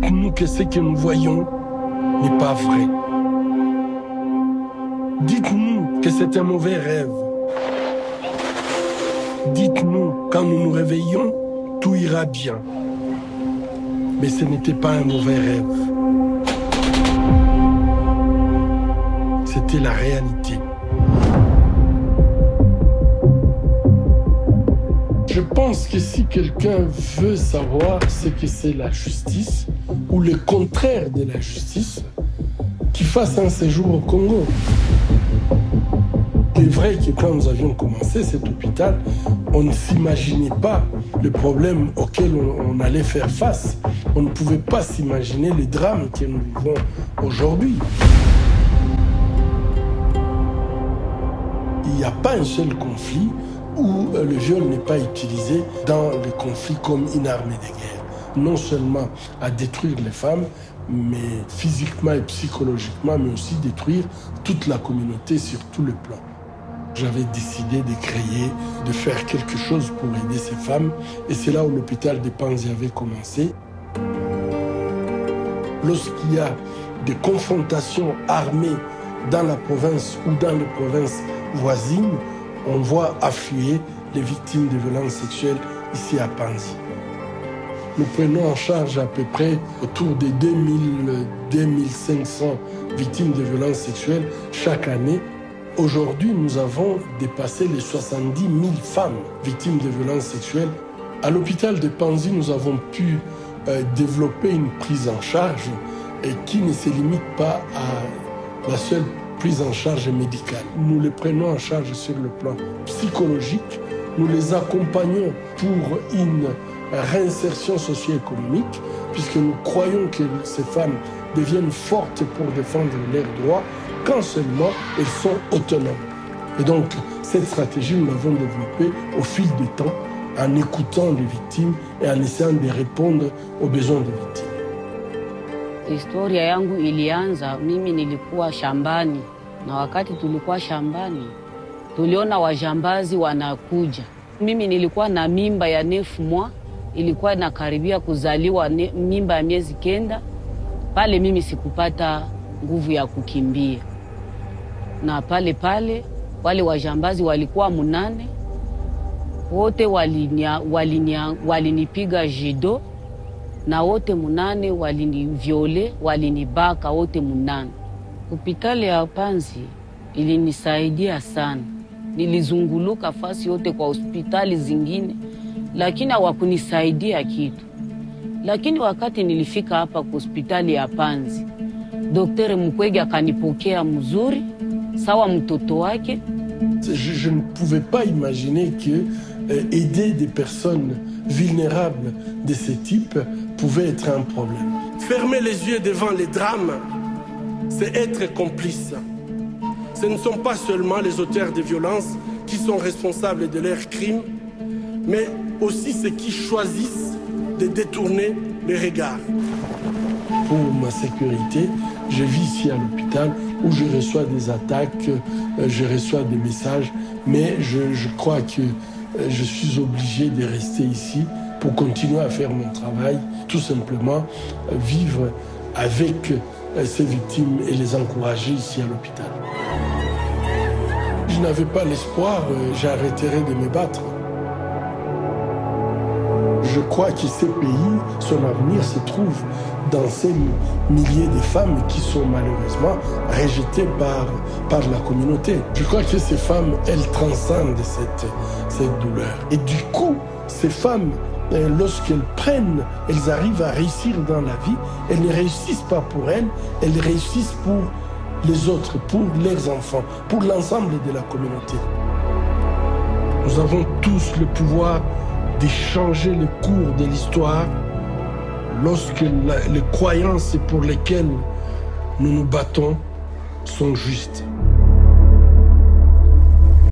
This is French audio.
Dites-nous que ce que nous voyons n'est pas vrai. Dites-nous que c'est un mauvais rêve. Dites-nous, quand nous nous réveillons, tout ira bien. Mais ce n'était pas un mauvais rêve. C'était la réalité. Je pense que si quelqu'un veut savoir ce que c'est la justice, ou le contraire de la justice, qu'il fasse un séjour au Congo. Il est vrai que quand nous avions commencé cet hôpital, on ne s'imaginait pas le problème auquel on allait faire face. On ne pouvait pas s'imaginer les drames que nous vivons aujourd'hui. Il n'y a pas un seul conflit où le viol n'est pas utilisé dans les conflits comme une arme de guerre. Non seulement à détruire les femmes, mais physiquement et psychologiquement, mais aussi détruire toute la communauté sur tous les plans. J'avais décidé de créer, de faire quelque chose pour aider ces femmes, et c'est là où l'hôpital de Panzi avait commencé. Lorsqu'il y a des confrontations armées dans la province ou dans les provinces voisines, on voit affluer les victimes de violences sexuelles ici à Panzi. Nous prenons en charge à peu près autour de 2500 victimes de violences sexuelles chaque année. Aujourd'hui, nous avons dépassé les 70 000 femmes victimes de violences sexuelles. À l'hôpital de Panzi, nous avons pu développer une prise en charge qui ne se limite pas à la seule prise en charge médicale. Nous les prenons en charge sur le plan psychologique. Nous les accompagnons pour une réinsertion socio-économique, puisque nous croyons que ces femmes deviennent fortes pour défendre leurs droits quand seulement elles sont autonomes. Et donc, cette stratégie, nous l'avons développée au fil du temps, en écoutant les victimes et en essayant de répondre aux besoins des victimes. Historia yangu ilianza, mimi nilikuwa shambani, na wakati tulikuwa shambani, tuliona wajambazi wanakuja. Mimi nilikuwa na mimba ya 9 mois, ilikuwa inakaribia kuzaliwa mimba ya miezi 9. Pale mimi sikupata nguvu ya kukimbia. Na pale wale wajambazi walikuwa 8. Wote walinipiga jido, na wote 8 waliniviole, walinibaka wote 8. Hospitali ya Panzi ilinisaidia sana. Nilizunguluka fasi yote kwa hospitali zingine, lakini hawakunisaidia kitu. Lakini wakati nilifika hapa kwa hospitali ya Panzi, Daktari Mukwege akanipokea mzuri, sawa mtoto wake. Je ne pouvais pas imaginer que aider des personnes vulnérables de ce type pouvait être un problème. Fermer les yeux devant les drames, c'est être complice. Ce ne sont pas seulement les auteurs de violences qui sont responsables de leurs crimes, mais aussi ceux qui choisissent de détourner les regards. Pour ma sécurité, je vis ici à l'hôpital où je reçois des attaques, je reçois des messages, mais je crois que je suis obligé de rester ici pour continuer à faire mon travail, tout simplement vivre avec ces victimes et les encourager ici à l'hôpital. Je n'avais pas l'espoir, j'arrêterai de me battre. Je crois que ces pays, son avenir se trouve dans ces milliers de femmes qui sont malheureusement rejetées par la communauté. Je crois que ces femmes, elles transcendent cette douleur. Et du coup, ces femmes, lorsqu'elles prennent, elles arrivent à réussir dans la vie, elles ne réussissent pas pour elles réussissent pour les autres, pour leurs enfants, pour l'ensemble de la communauté. Nous avons tous le pouvoir de changer le cours de l'histoire lorsque les croyances pour lesquelles nous nous battons sont justes.